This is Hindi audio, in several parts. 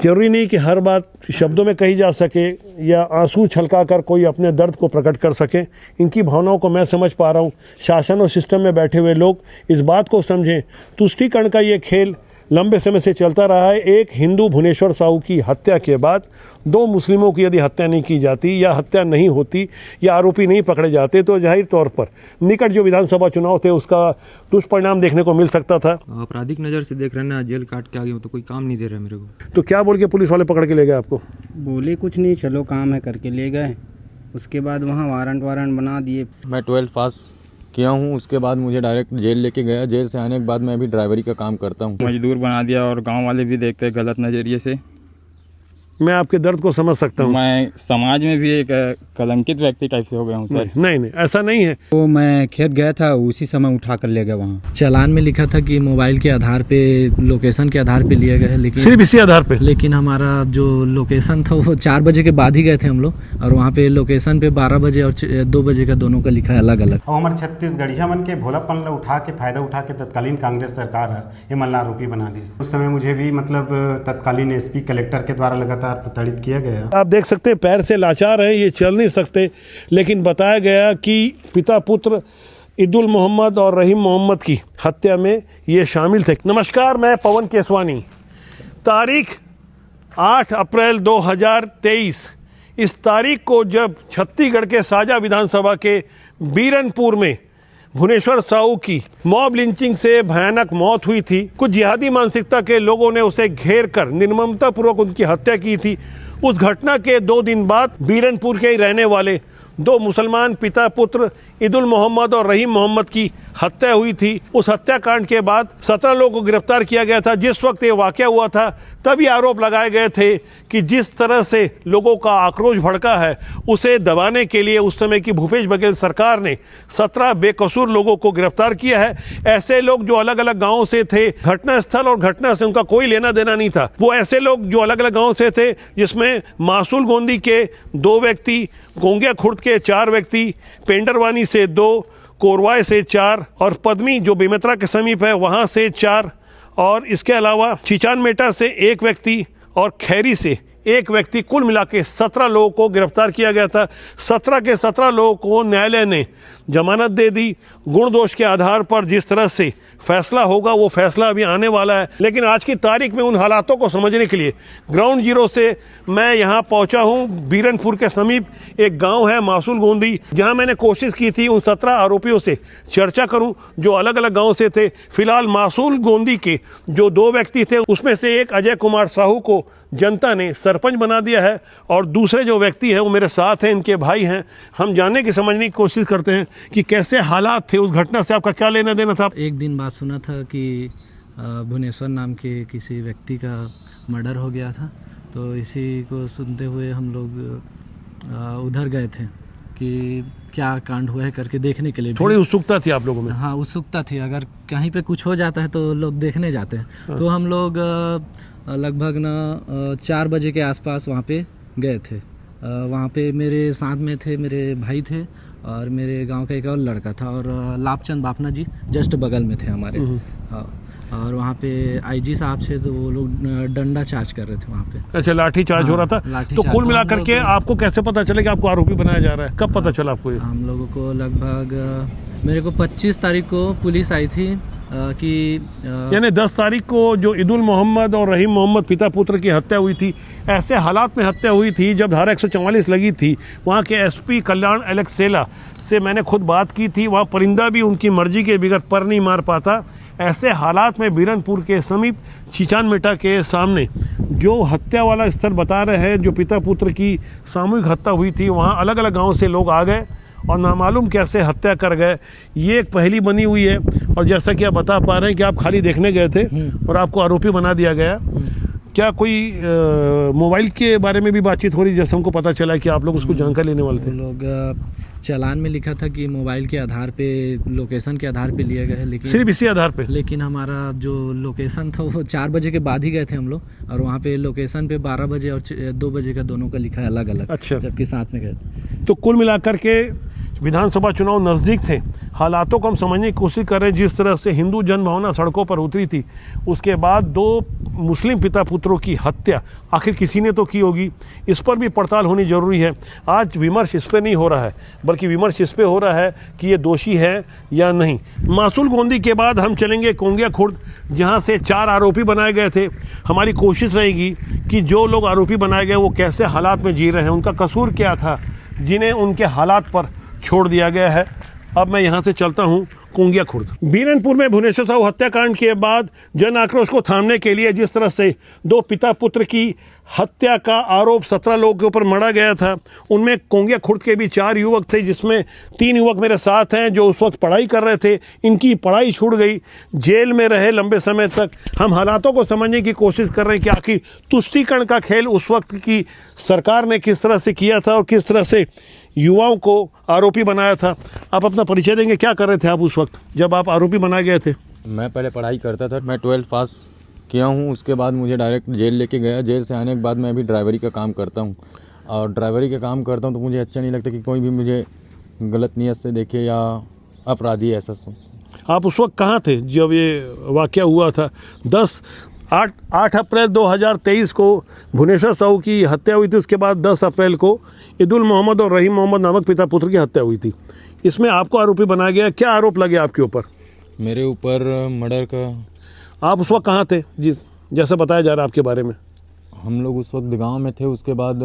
जरूरी नहीं कि हर बात शब्दों में कही जा सके या आंसू छलका कर कोई अपने दर्द को प्रकट कर सके। इनकी भावनाओं को मैं समझ पा रहा हूँ। शासन और सिस्टम में बैठे हुए लोग इस बात को समझें, तुष्टीकरण का ये खेल लंबे समय से चलता रहा है। एक हिंदू भुवनेश्वर साहू की हत्या के बाद 2 मुस्लिमों की यदि हत्या नहीं की जाती या हत्या नहीं होती या आरोपी नहीं पकड़े जाते तो जाहिर तौर पर निकट जो विधानसभा चुनाव थे उसका दुष्परिणाम देखने को मिल सकता था। आपराधिक नज़र से देख रहे हैं ना, जेल काट के आ गया हूँ तो कोई काम नहीं दे रहा है मेरे को। तो क्या बोल के पुलिस वाले पकड़ के ले गए आपको? बोले कुछ नहीं, चलो काम है करके ले गए। उसके बाद वहाँ वारंट बना दिए। मैं 12 पास किया हूँ, उसके बाद मुझे डायरेक्ट जेल लेके गया। जेल से आने के बाद मैं भी ड्राइवरी का काम करता हूँ। मजदूर बना दिया और गांव वाले भी देखते हैं गलत नज़रिए से। मैं आपके दर्द को समझ सकता हूँ। मैं समाज में भी एक कलंकित व्यक्ति टाइप से हो गया हूँ सर। नहीं ऐसा नहीं है। तो मैं खेत गया था, उसी समय उठा कर ले गया वहाँ। चालान में लिखा था कि मोबाइल के आधार पे, लोकेशन के आधार पे लिए गए, लेकिन सिर्फ इसी आधार पे। लेकिन हमारा जो लोकेशन था वो 4 बजे के बाद ही गए थे हम लोग, और वहाँ पे लोकेशन पे 12 बजे और 2 बजे का दोनों का लिखा है अलग अलग। और हमारे छत्तीसगढ़िया मन के भोलापन उठा के फायदा उठा के तत्कालीन कांग्रेस सरकार है ये मल्ला आरोपी बना दी। उस समय मुझे भी मतलब तत्कालीन SP कलेक्टर के द्वारा लगातार प्रताड़ित किया गया। आप देख सकते हैं पैर से लाचार है, ये चल नहीं सकते, लेकिन बताया गया कि पिता पुत्र ईदुल मोहम्मद और रहीम मोहम्मद की हत्या में ये शामिल थे। नमस्कार, मैं पवन केसवानी। तारीख 8 अप्रैल 2023। इस तारीख को जब छत्तीसगढ़ के साजा विधानसभा के बीरनपुर में भुवनेश्वर साहू की मॉब लिंचिंग से भयानक मौत हुई थी, कुछ जिहादी मानसिकता के लोगों ने उसे घेर कर निर्ममतापूर्वक उनकी हत्या की थी। उस घटना के 2 दिन बाद बीरनपुर के ही रहने वाले 2 मुसलमान पिता पुत्र ईदुल मोहम्मद और रहीम मोहम्मद की हत्या हुई थी। उस हत्याकांड के बाद 17 लोगों को गिरफ्तार किया गया था। जिस वक्त ये वाकया हुआ था तभी आरोप लगाए गए थे कि जिस तरह से लोगों का आक्रोश भड़का है उसे दबाने के लिए उस समय की भूपेश बघेल सरकार ने 17 बेकसूर लोगों को गिरफ्तार किया है। ऐसे लोग जो अलग अलग गाँव से थे, घटनास्थल और घटना से उनका कोई लेना देना नहीं था। वो ऐसे लोग जो अलग अलग गाँव से थे, जिसमें मासूल गोंदी के 2 व्यक्ति, गोंगिया खुर्द के 4 व्यक्ति, पेंडरवानी से 2, कोरवाई से 4 और पद्मी जो बेमेतरा के समीप है वहाँ से 4, और इसके अलावा चिचान मेटा से 1 व्यक्ति और खैरी से 1 व्यक्ति, कुल मिला के 17 लोगों को गिरफ्तार किया गया था। 17 के 17 लोगों को न्यायालय ने जमानत दे दी। गुण दोष के आधार पर जिस तरह से फैसला होगा वो फैसला अभी आने वाला है। लेकिन आज की तारीख में उन हालातों को समझने के लिए ग्राउंड जीरो से मैं यहाँ पहुँचा हूँ। बीरनपुर के समीप एक गांव है मासूल गोंदी, जहाँ मैंने कोशिश की थी उन 17 आरोपियों से चर्चा करूँ जो अलग अलग गाँव से थे। फिलहाल मासूल गोंदी के जो 2 व्यक्ति थे उसमें से एक अजय कुमार साहू को जनता ने सरपंच बना दिया है, और दूसरे जो व्यक्ति हैं वो मेरे साथ हैं, इनके भाई हैं। हम जानने की समझने की कोशिश करते हैं कि कैसे हालात थे उस घटना से, आपका क्या लेना देना था? एक दिन बाद सुना था कि भुवनेश्वर नाम के किसी व्यक्ति का मर्डर हो गया था, तो इसी को सुनते हुए हम लोग उधर गए थे कि क्या कांड हुआ है करके देखने के लिए। थोड़ी उत्सुकता थी आप लोगों में? हाँ, उत्सुकता थी। अगर कहीं पे कुछ हो जाता है तो लोग देखने जाते हैं। तो हम लोग लगभग 4 बजे के आसपास वहाँ पे गए थे। वहाँ पे मेरे साथ में थे, मेरे भाई थे और मेरे गांव का एक और लड़का था, और लाभचंद बापना जी जस्ट बगल में थे हमारे। हाँ, और वहाँ पे IG साहब से तो वो लोग डंडा चार्ज कर रहे थे वहाँ पे। अच्छा, लाठी चार्ज हो रहा था। तो कुल मिलाकर के आपको कैसे पता चले कि आपको आरोपी बनाया जा रहा है? कब पता चला आपको ये? हम लोगों को लगभग मेरे को 25 तारीख को पुलिस आई थी कि यानी 10 तारीख को जो ईदुल मोहम्मद और रहीम मोहम्मद पिता पुत्र की हत्या हुई थी, ऐसे हालात में हत्या हुई थी जब धारा 144 लगी थी। वहाँ के SP कल्याण एलेक्सेला से मैंने खुद बात की थी। वहाँ परिंदा भी उनकी मर्जी के बगैर पर नहीं मार पाता। ऐसे हालात में बीरनपुर के समीप चिचान मेटा के सामने जो हत्या वाला स्थल बता रहे हैं, जो पिता पुत्र की सामूहिक हत्या हुई थी, वहाँ अलग अलग गाँव से लोग आ गए और नामालूम कैसे हत्या कर गए, ये एक पहेली बनी हुई है। और जैसा कि आप बता पा रहे हैं कि आप खाली देखने गए थे और आपको आरोपी बना दिया गया। क्या कोई मोबाइल के बारे में भी बातचीत हो रही, जैसे हमको पता चला कि आप लोग उसको जानकारी लेने वाले थे? लोग चालान में लिखा था कि मोबाइल के आधार पे, लोकेशन के आधार पे लिए गए, लेकिन सिर्फ इसी आधार पे। लेकिन हमारा जो लोकेशन था वो 4 बजे के बाद ही गए थे हम लोग, और वहाँ पे लोकेशन पे 12 बजे और 2 बजे का दोनों का लिखा है अलग अलग। अच्छा, जबकि साथ में गए। तो कुल मिलाकर के विधानसभा चुनाव नज़दीक थे, हालातों को हम समझने की कोशिश कर रहे हैं। जिस तरह से हिंदू जनभावना सड़कों पर उतरी थी, उसके बाद दो मुस्लिम पिता पुत्रों की हत्या आखिर किसी ने तो की होगी, इस पर भी पड़ताल होनी जरूरी है। आज विमर्श इस पर नहीं हो रहा है, बल्कि विमर्श इस पे हो रहा है कि ये दोषी है या नहीं। मासूल गोंदी के बाद हम चलेंगे कोंगिया खुर्द, जहाँ से 4 आरोपी बनाए गए थे। हमारी कोशिश रहेगी कि जो लोग आरोपी बनाए गए वो कैसे हालात में जी रहे हैं, उनका कसूर क्या था जिन्हें उनके हालात पर छोड़ दिया गया है। अब मैं यहाँ से चलता हूँ कोंगिया खुर्द। बीरनपुर में भुवनेश्वर साहू हत्याकांड के बाद जन आक्रोश को थामने के लिए जिस तरह से 2 पिता पुत्र की हत्या का आरोप 17 लोगों के ऊपर मढ़ा गया था, उनमें कोंगिया खुर्द के भी 4 युवक थे, जिसमें 3 युवक मेरे साथ हैं जो उस वक्त पढ़ाई कर रहे थे। इनकी पढ़ाई छूट गई, जेल में रहे लंबे समय तक। हम हालातों को समझने की कोशिश कर रहे हैं कि आखिर तुष्टीकरण का खेल उस वक्त की सरकार ने किस तरह से किया था और किस तरह से युवाओं को आरोपी बनाया था। आप अपना परिचय देंगे, क्या कर रहे थे आप उस वक्त जब आप आरोपी बनाए गए थे? मैं पहले पढ़ाई करता था, मैं 12th पास किया हूँ। उसके बाद मुझे डायरेक्ट जेल लेके गया। जेल से आने के बाद मैं अभी ड्राइवरी का काम करता हूँ, और ड्राइवरी का काम करता हूँ तो मुझे अच्छा नहीं लगता कि कोई भी मुझे गलत नीयत से देखे या अपराधी ऐसा सोच। आप उस वक्त कहाँ थे जब ये वाक़या हुआ था? 8 अप्रैल 2023 को भुवनेश्वर साहू की हत्या हुई थी। उसके बाद 10 अप्रैल को ईदुल मोहम्मद और रहीम मोहम्मद नामक पिता पुत्र की हत्या हुई थी। इसमें आपको आरोपी बनाया गया। क्या आरोप लगे आपके ऊपर? मेरे ऊपर मर्डर का। आप उस वक्त कहाँ थे जैसे बताया जा रहा है आपके बारे में? हम लोग उस वक्त गांव में थे, उसके बाद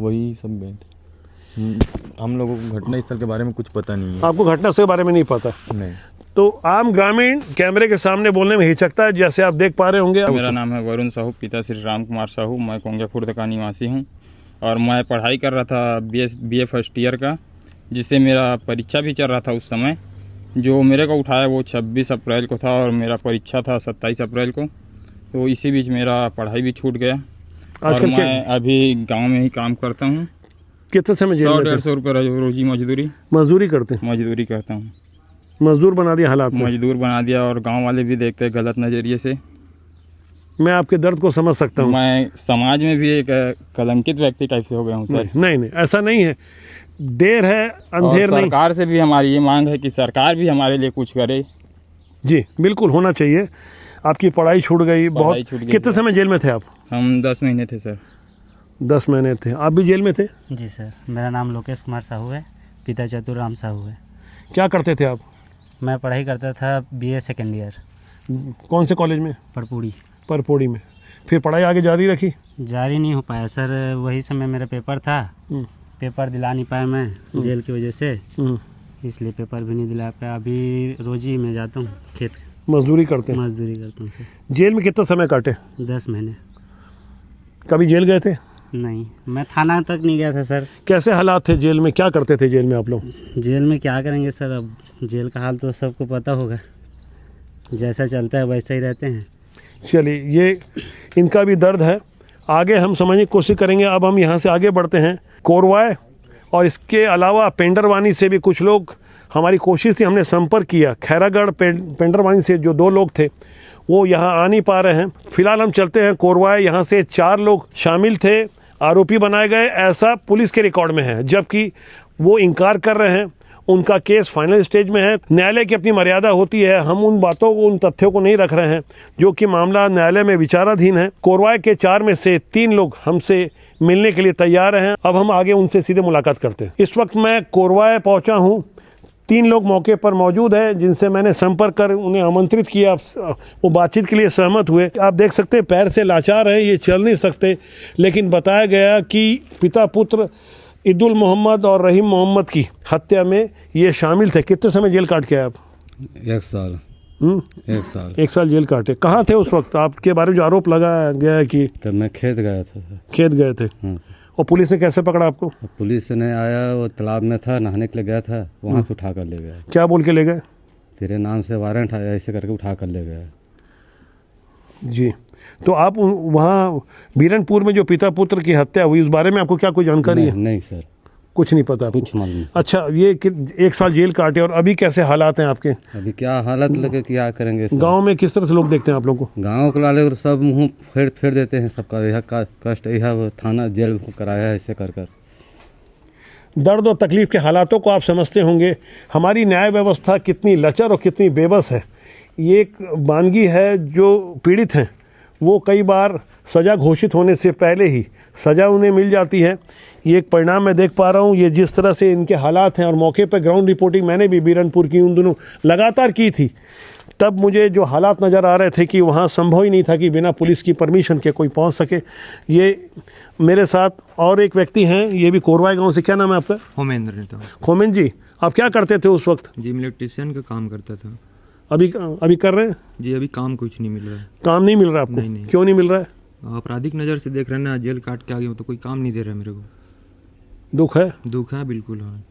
वही सब गए थे। हम लोगों को घटना स्थल के बारे में कुछ पता नहीं है। आपको घटना स्थल के बारे में नहीं पता? नहीं। तो आम ग्रामीण कैमरे के सामने बोलने में हिचकता है, जैसे आप देख पा रहे होंगे। मेरा नाम है वरुण साहू, पिता श्री राम कुमार साहू। मैं कोंगिया खुर्द का निवासी हूँ और मैं पढ़ाई कर रहा था BA फर्स्ट ईयर का, जिससे मेरा परीक्षा भी चल रहा था उस समय। जो मेरे को उठाया वो 26 अप्रैल को था और मेरा परीक्षा था 27 अप्रैल को। तो इसी बीच मेरा पढ़ाई भी छूट गया और मैं अभी गाँव में ही काम करता हूँ। कितने समय जेल में थे? 100-150 रुपये रोजी मजदूरी करते हैं? मजदूरी करता हूँ। मजदूर बना दिया हालात में। मजदूर बना दिया और गांव वाले भी देखते हैं गलत नज़रिए से। मैं आपके दर्द को समझ सकता हूँ। मैं समाज में भी एक कलंकित व्यक्ति टाइप से हो गया हूँ सर। नहीं, ऐसा नहीं है। देर है अंधेर नहीं। सरकार से भी हमारी ये मांग है कि सरकार भी हमारे लिए कुछ करे। जी बिल्कुल होना चाहिए। आपकी पढ़ाई छूट गई, बहुत। कितने समय जेल में थे आप? हम 10 महीने थे सर। 10 महीने थे। आप भी जेल में थे? जी सर, मेरा नाम लोकेश कुमार साहू है, पिता चतुर राम साहू है। क्या करते थे आप? मैं पढ़ाई करता था BA सेकेंड ईयर। कौन से कॉलेज में? परपोड़ी में। फिर पढ़ाई आगे जारी रखी? जारी नहीं हो पाया सर, वही समय मेरा पेपर था। पेपर दिला नहीं पाया मैं जेल की वजह से, इसलिए पेपर भी नहीं दिला पाया। अभी रोजी में जाता हूँ खेत, मजदूरी करते हैं? मजदूरी करता हूँ सर। जेल में कितना समय काटे? 10 महीने। कभी जेल गए थे? नहीं, मैं थाना तक नहीं गया था सर। कैसे हालात थे जेल में? क्या करते थे जेल में आप लोग? जेल में क्या करेंगे सर, अब जेल का हाल तो सबको पता होगा, जैसा चलता है वैसा ही रहते हैं। चलिए, ये इनका भी दर्द है, आगे हम समझने की कोशिश करेंगे। अब हम यहाँ से आगे बढ़ते हैं। कोरवाए और इसके अलावा पेंडरवानी से भी कुछ लोग, हमारी कोशिश थी, हमने संपर्क किया। खैरागढ़ पेंडरवानी से जो 2 लोग थे वो यहाँ आ नहीं पा रहे हैं। फिलहाल हम चलते हैं कोरवाए। यहाँ से 4 लोग शामिल थे, आरोपी बनाए गए, ऐसा पुलिस के रिकॉर्ड में है, जबकि वो इनकार कर रहे हैं। उनका केस फाइनल स्टेज में है। न्यायालय की अपनी मर्यादा होती है, हम उन बातों को, उन तथ्यों को नहीं रख रहे हैं जो कि मामला न्यायालय में विचाराधीन है। कोरवाए के 4 में से 3 लोग हमसे मिलने के लिए तैयार हैं। अब हम आगे उनसे सीधे मुलाकात करते हैं। इस वक्त मैं कोरवाए पहुंचा हूं। 3 लोग मौके पर मौजूद हैं जिनसे मैंने संपर्क कर उन्हें आमंत्रित किया। वो बातचीत के लिए सहमत हुए। आप देख सकते हैं पैर से लाचार है, ये चल नहीं सकते, लेकिन बताया गया कि पिता पुत्र ईदुल मोहम्मद और रहीम मोहम्मद की हत्या में ये शामिल थे। कितने समय जेल काट के आए आप? 1 साल। 1 साल जेल काटे। कहाँ थे उस वक्त? आपके बारे में जो आरोप लगाया गया है कि तब मैं खेत गया था सर। खेत गए थे? हाँ सर। और पुलिस ने कैसे पकड़ा आपको? पुलिस ने आया, वो तालाब में था, नहाने के लिए गया था, वहाँ से उठा कर ले गया। क्या बोल के ले गए? तेरे नाम से वारंट आया, ऐसे करके उठा कर ले गया। जी, तो आप वहाँ बीरनपुर में जो पिता पुत्र की हत्या हुई, उस बारे में आपको क्या कोई जानकारी है? नहीं सर, कुछ नहीं पता आपको? कुछ मालूम। अच्छा, ये 1 साल जेल काटे और अभी कैसे हालात हैं आपके? अभी क्या हालत लगे, क्या करेंगे सर? गांव में किस तरह से लोग देखते हैं आप लोग को? गांव के वाले सब मुँह फेर देते हैं सबका। यह कष्ट, यह थाना जेल कराया है, ऐसे कर कर। दर्द और तकलीफ़ के हालातों को आप समझते होंगे। हमारी न्याय व्यवस्था कितनी लचर और कितनी बेबस है। ये एक वानगी है, जो पीड़ित हैं वो कई बार सज़ा घोषित होने से पहले ही सज़ा उन्हें मिल जाती है। ये एक परिणाम मैं देख पा रहा हूँ। ये जिस तरह से इनके हालात हैं, और मौके पर ग्राउंड रिपोर्टिंग मैंने भी बीरनपुर की उन दिनों लगातार की थी, तब मुझे जो हालात नज़र आ रहे थे कि वहाँ संभव ही नहीं था कि बिना पुलिस की परमिशन के कोई पहुँच सके। ये मेरे साथ और एक व्यक्ति हैं, ये भी कोरवाई गांव से। क्या नाम है आपका? होमेंद्र नेता। खोमेन जी, आप क्या करते थे उस वक्त? जी, मैं इलेक्ट्रिशियन का काम करता था। अभी कर रहे हैं? जी, अभी काम कुछ नहीं मिल रहा है। काम नहीं मिल रहा आपको? नहीं। क्यों नहीं मिल रहा है? आपराधिक नज़र से देख रहे हैं ना, जेल काट के आ गया हूँ तो कोई काम नहीं दे रहा है मेरे को। दुख है? दुख है, बिल्कुल। हाँ,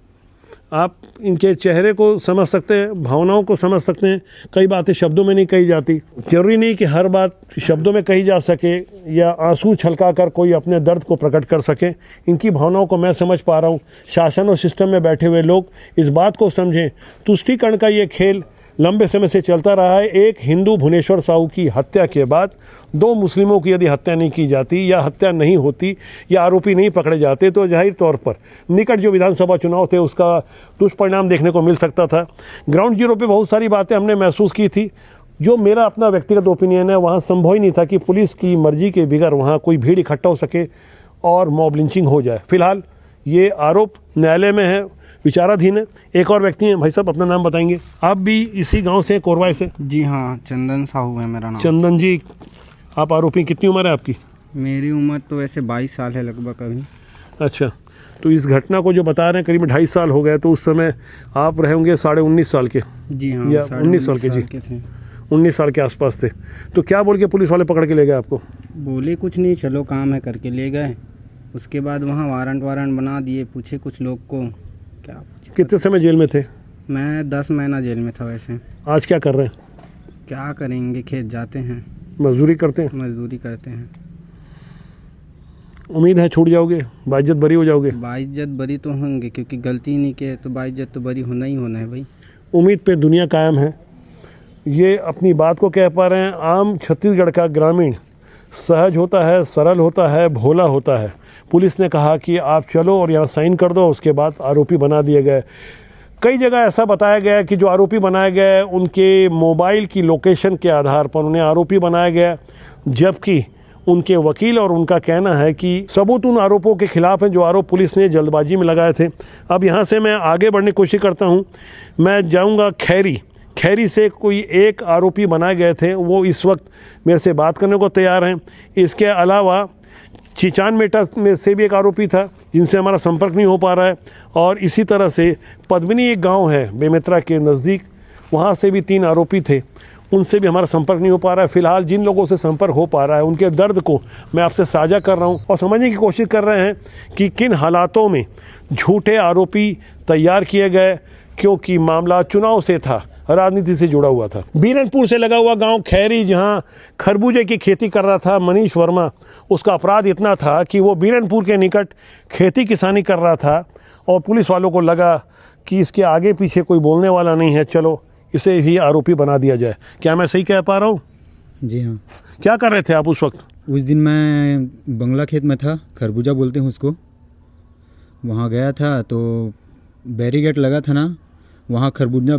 आप इनके चेहरे को समझ सकते हैं, भावनाओं को समझ सकते हैं। कई बातें शब्दों में नहीं कही जाती। जरूरी नहीं कि हर बात शब्दों में कही जा सके या आंसू छलका कर कोई अपने दर्द को प्रकट कर सके। इनकी भावनाओं को मैं समझ पा रहा हूँ। शासन और सिस्टम में बैठे हुए लोग इस बात को समझें, तुष्टीकरण का ये खेल लंबे समय से चलता रहा है। एक हिंदू भुवनेश्वर साहू की हत्या के बाद 2 मुस्लिमों की यदि हत्या नहीं की जाती या हत्या नहीं होती या आरोपी नहीं पकड़े जाते तो जाहिर तौर पर निकट जो विधानसभा चुनाव थे उसका दुष्परिणाम देखने को मिल सकता था। ग्राउंड जीरो पे बहुत सारी बातें हमने महसूस की थी। जो मेरा अपना व्यक्तिगत ओपिनियन है, वहाँ संभव ही नहीं था कि पुलिस की मर्जी के बगैर वहाँ कोई भीड़ इकट्ठा हो सके और मॉब लिंचिंग हो जाए। फिलहाल ये आरोप न्यायालय में है, विचाराधीन है। एक और व्यक्ति हैं, भाई साहब अपना नाम बताएंगे? आप भी इसी गांव से, कोरवाई से? जी हाँ, चंदन साहू है मेरा नाम। चंदन जी, आप आरोपी, कितनी उम्र है आपकी? मेरी उम्र तो वैसे 22 साल है लगभग अभी। अच्छा, तो इस घटना को जो बता रहे हैं करीब 2.5 साल हो गए, तो उस समय आप रहे होंगे 19.5 साल के? जी हाँ, या 19 साल के? जी, 19 साल के आसपास थे। तो क्या बोल के पुलिस वाले पकड़ के ले गए आपको? बोले कुछ नहीं, चलो काम है करके ले गए। उसके बाद वहाँ वारंट बना दिए। पूछे कुछ लोग को, क्या पूछे। कितने समय जेल में थे? मैं 10 महीना जेल में था। वैसे आज क्या कर रहे हैं? क्या करेंगे, खेत जाते हैं, मजदूरी करते हैं? मजदूरी करते हैं। उम्मीद है छूट जाओगे, बाइज्जत बरी हो जाओगे? बाइज्जत बरी तो होंगे, क्योंकि गलती नहीं की है तो बाइज्जत तो बरी होना ही होना है भाई। उम्मीद पे दुनिया कायम है। ये अपनी बात को कह पा रहे हैं। आम छत्तीसगढ़ का ग्रामीण सहज होता है, सरल होता है, भोला होता है। पुलिस ने कहा कि आप चलो और यहाँ साइन कर दो, उसके बाद आरोपी बना दिए गए। कई जगह ऐसा बताया गया कि जो आरोपी बनाए गए उनके मोबाइल की लोकेशन के आधार पर उन्हें आरोपी बनाया गया, जबकि उनके वकील और उनका कहना है कि सबूत उन आरोपों के खिलाफ हैं जो आरोप पुलिस ने जल्दबाजी में लगाए थे। अब यहाँ से मैं आगे बढ़ने की कोशिश करता हूँ। मैं जाऊँगा खैरी से कोई एक आरोपी बनाए गए थे, वो इस वक्त मेरे से बात करने को तैयार हैं। इसके अलावा चिचान मेटा में से भी एक आरोपी था जिनसे हमारा संपर्क नहीं हो पा रहा है, और इसी तरह से पद्मिनी एक गांव है बेमेतरा के नज़दीक, वहाँ से भी 3 आरोपी थे, उनसे भी हमारा संपर्क नहीं हो पा रहा है। फिलहाल जिन लोगों से संपर्क हो पा रहा है उनके दर्द को मैं आपसे साझा कर रहा हूँ और समझने की कोशिश कर रहे हैं कि किन हालातों में झूठे आरोपी तैयार किए गए, क्योंकि मामला चुनाव से था, राजनीति से जुड़ा हुआ था। बीरनपुर से लगा हुआ गांव खैरी, जहां खरबूजे की खेती कर रहा था मनीष वर्मा, उसका अपराध इतना था कि वो बीरनपुर के निकट खेती किसानी कर रहा था और पुलिस वालों को लगा कि इसके आगे पीछे कोई बोलने वाला नहीं है, चलो इसे ही आरोपी बना दिया जाए। क्या मैं सही कह पा रहा हूँ? जी हाँ। क्या कर रहे थे आप उस वक्त? उस दिन मैं बंगला खेत में था, खरबूजा बोलते हैं उसको। वहाँ गया था तो बैरिकेड लगा था ना, वहाँ खरबूजा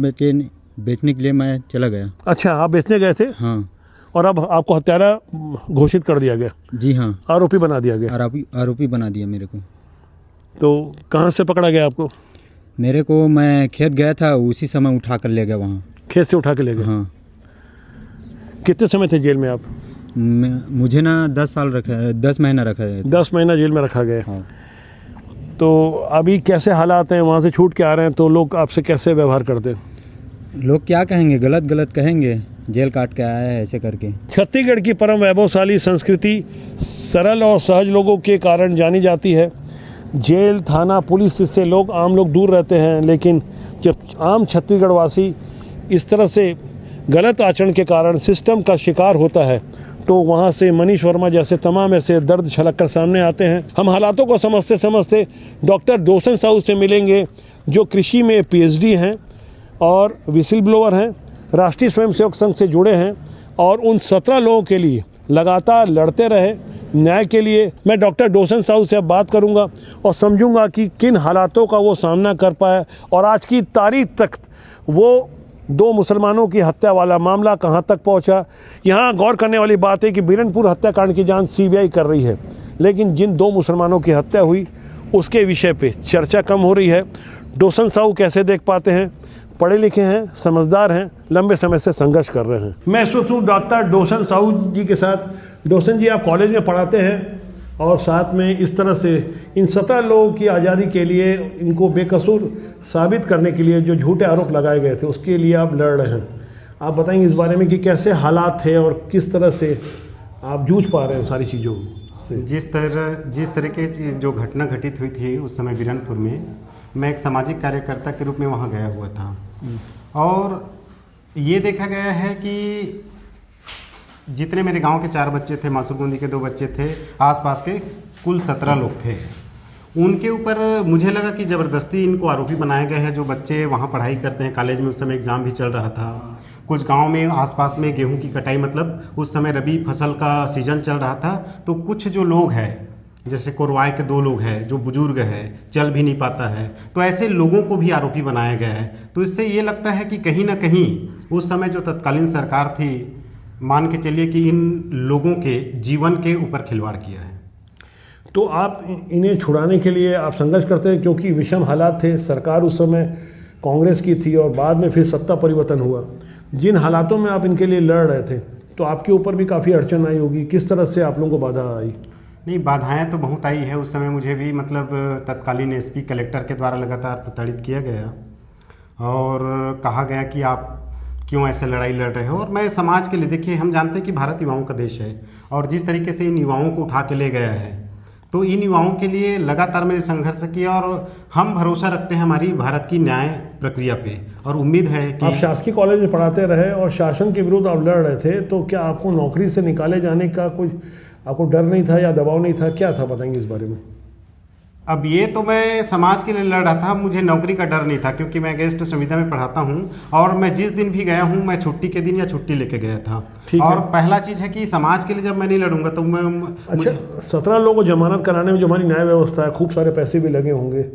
बेचने के लिए मैं चला गया। अच्छा, आप बेचने गए थे? हाँ। और अब आपको हत्यारा घोषित कर दिया गया? जी हाँ, आरोपी बना दिया गया। आरोपी बना दिया मेरे को। तो कहाँ से पकड़ा गया आपको? मेरे को, मैं खेत गया था, उसी समय उठा कर ले गया वहाँ। खेत से उठा के ले गए? हाँ। कितने समय थे जेल में आप? मुझे ना 10 महीना रखा है। 10 महीना जेल में रखा गया। हाँ। तो अभी कैसे हालात हैं? वहाँ से छूट के आ रहे हैं तो लोग आपसे कैसे व्यवहार करते हैं? लोग क्या कहेंगे, गलत कहेंगे, जेल काट के आया है ऐसे करके। छत्तीसगढ़ की परम वैभवशाली संस्कृति सरल और सहज लोगों के कारण जानी जाती है। जेल, थाना, पुलिस, इससे आम लोग दूर रहते हैं, लेकिन जब आम छत्तीसगढ़ वासी इस तरह से गलत आचरण के कारण सिस्टम का शिकार होता है तो वहाँ से मनीष वर्मा जैसे तमाम ऐसे दर्द छलक कर सामने आते हैं। हम हालातों को समझते समझते डॉक्टर दोसन साहू से मिलेंगे, जो कृषि में PhD हैं और विसिल ब्लोअर हैं, राष्ट्रीय स्वयंसेवक संघ से जुड़े हैं और उन 17 लोगों के लिए लगातार लड़ते रहे, न्याय के लिए मैं डॉक्टर डोसन साहू से अब बात करूंगा और समझूंगा कि किन हालातों का वो सामना कर पाया और आज की तारीख तक वो 2 मुसलमानों की हत्या वाला मामला कहां तक पहुंचा। यहां गौर करने वाली बात है कि बीरनपुर हत्याकांड की जांच सीबीआई कर रही है, लेकिन जिन 2 मुसलमानों की हत्या हुई उसके विषय पे चर्चा कम हो रही है। डोसन साहू कैसे देख पाते हैं? पढ़े लिखे हैं, समझदार हैं, लंबे समय से संघर्ष कर रहे हैं। मैं इस वक्त हूँ डॉक्टर डोसन साहू जी के साथ। डोसन जी, आप कॉलेज में पढ़ाते हैं और साथ में इस तरह से इन 17 लोगों की आज़ादी के लिए, इनको बेकसूर साबित करने के लिए जो झूठे आरोप लगाए गए थे उसके लिए आप लड़ रहे हैं। आप बताएंगे इस बारे में कि कैसे हालात थे और किस तरह से आप जूझ पा रहे हैं सारी चीज़ों से। जिस तरह की जो घटना घटित हुई थी उस समय बीरनपुर में, मैं एक सामाजिक कार्यकर्ता के रूप में वहाँ गया हुआ था और ये देखा गया है कि जितने मेरे गांव के 4 बच्चे थे, मासूरगुंदी के 2 बच्चे थे, आसपास के कुल 17 लोग थे। उनके ऊपर मुझे लगा कि ज़बरदस्ती इनको आरोपी बनाए गए हैं। जो बच्चे वहाँ पढ़ाई करते हैं, कॉलेज में उस समय एग्ज़ाम भी चल रहा था। कुछ गांव में आसपास में गेहूं की कटाई, मतलब उस समय रबी फसल का सीजन चल रहा था। तो कुछ जो लोग हैं, जैसे कोरवाई के 2 लोग हैं जो बुजुर्ग है, चल भी नहीं पाता है, तो ऐसे लोगों को भी आरोपी बनाया गया है। तो इससे ये लगता है कि कहीं ना कहीं उस समय जो तत्कालीन सरकार थी, मान के चलिए कि इन लोगों के जीवन के ऊपर खिलवाड़ किया है। तो आप इन्हें छुड़ाने के लिए आप संघर्ष करते हैं, क्योंकि विषम हालात थे। सरकार उस समय कांग्रेस की थी और बाद में फिर सत्ता परिवर्तन हुआ। जिन हालातों में आप इनके लिए लड़ रहे थे तो आपके ऊपर भी काफ़ी अड़चन आई होगी। किस तरह से आप लोगों को बाधा आई? नहीं, बाधाएं तो बहुत आई है। उस समय मुझे भी मतलब तत्कालीन एसपी कलेक्टर के द्वारा लगातार प्रताड़ित किया गया और कहा गया कि आप क्यों ऐसे लड़ाई लड़ रहे हो। और मैं समाज के लिए, देखिए हम जानते हैं कि भारत युवाओं का देश है और जिस तरीके से इन युवाओं को उठा के ले गया है, तो इन युवाओं के लिए लगातार मैंने संघर्ष किया और हम भरोसा रखते हैं हमारी भारत की न्याय प्रक्रिया पे और उम्मीद है कि आप शासकीय कॉलेज में पढ़ाते रहे और शासन के विरुद्ध आप लड़ रहे थे, तो क्या आपको नौकरी से निकाले जाने का कुछ आपको डर नहीं था या दबाव नहीं था? क्या था, बताएंगे इस बारे में? अब ये तो मैं समाज के लिए लड़ रहा था, मुझे नौकरी का डर नहीं था, क्योंकि मैं गेस्ट संविदा में पढ़ाता हूँ और मैं जिस दिन भी गया हूँ मैं छुट्टी के दिन या छुट्टी लेके गया था। और पहला चीज़ है कि समाज के लिए जब मैं नहीं लड़ूंगा तो मैं अच्छा, 17 लोगों को जमानत कराने में जो हमारी न्याय व्यवस्था है, खूब सारे पैसे भी लगे होंगे।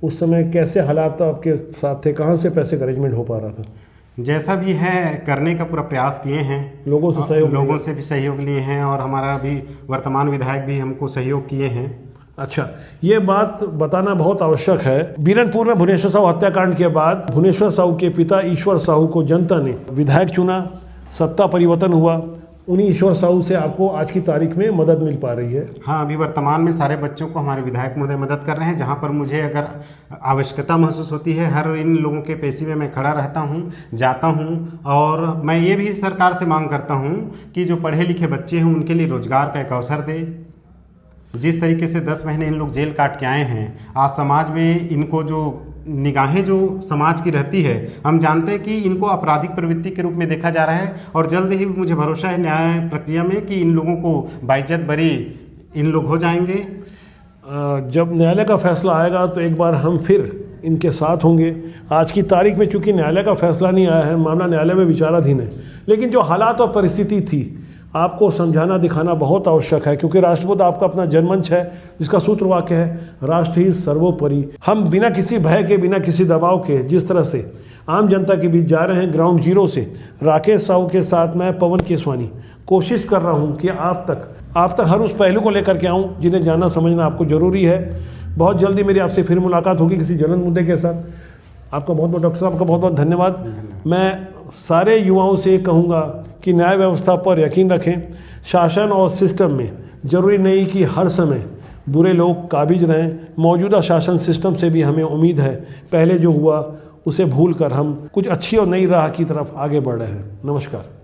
उस समय कैसे हालात आपके साथ थे? कहाँ से पैसे का अरेंजमेंट हो पा रहा था? जैसा भी है करने का पूरा प्रयास किए हैं, लोगों से भी सहयोग लिए हैं और हमारा भी वर्तमान विधायक भी हमको सहयोग किए हैं। अच्छा, ये बात बताना बहुत आवश्यक है। बीरनपुर में भुवनेश्वर साहू हत्याकांड के बाद भुवनेश्वर साहू के पिता ईश्वर साहू को जनता ने विधायक चुना, सत्ता परिवर्तन हुआ। उन्हीं ईश्वर साहू से आपको आज की तारीख में मदद मिल पा रही है? हाँ, अभी वर्तमान में सारे बच्चों को हमारे विधायक महोदय मदद कर रहे हैं। जहाँ पर मुझे अगर आवश्यकता महसूस होती है, हर इन लोगों के पेशी में मैं खड़ा रहता हूँ, जाता हूँ। और मैं ये भी सरकार से मांग करता हूँ कि जो पढ़े लिखे बच्चे हैं उनके लिए रोजगार का एक अवसर दे। जिस तरीके से 10 महीने इन लोग जेल काट के आए हैं, आज समाज में इनको जो निगाहें जो समाज की रहती है, हम जानते हैं कि इनको आपराधिक प्रवृत्ति के रूप में देखा जा रहा है। और जल्द ही मुझे भरोसा है न्याय प्रक्रिया में कि इन लोगों को बाइज्जत बरी इन लोग हो जाएंगे। जब न्यायालय का फैसला आएगा तो एक बार हम फिर इनके साथ होंगे। आज की तारीख में चूंकि न्यायालय का फैसला नहीं आया है, मामला न्यायालय में विचाराधीन है, लेकिन जो हालात और परिस्थिति थी आपको समझाना दिखाना बहुत आवश्यक है, क्योंकि राष्ट्रबोध आपका अपना जनमंच है जिसका सूत्र वाक्य है राष्ट्र ही सर्वोपरि। हम बिना किसी भय के, बिना किसी दबाव के जिस तरह से आम जनता के बीच जा रहे हैं, ग्राउंड जीरो से, राकेश साहू के साथ मैं पवन केसवानी कोशिश कर रहा हूं कि आप तक हर उस पहलू को लेकर के आऊं जिन्हें जानना समझना आपको जरूरी है। बहुत जल्दी मेरी आपसे फिर मुलाकात होगी किसी ज्वलंत मुद्दे के साथ। आपका बहुत बहुत डॉक्टर साहब, आपका बहुत बहुत धन्यवाद। मैं सारे युवाओं से कहूँगा कि न्याय व्यवस्था पर यकीन रखें। शासन और सिस्टम में जरूरी नहीं कि हर समय बुरे लोग काबिज रहें। मौजूदा शासन सिस्टम से भी हमें उम्मीद है, पहले जो हुआ उसे भूल कर हम कुछ अच्छी और नई राह की तरफ आगे बढ़ रहे हैं। नमस्कार।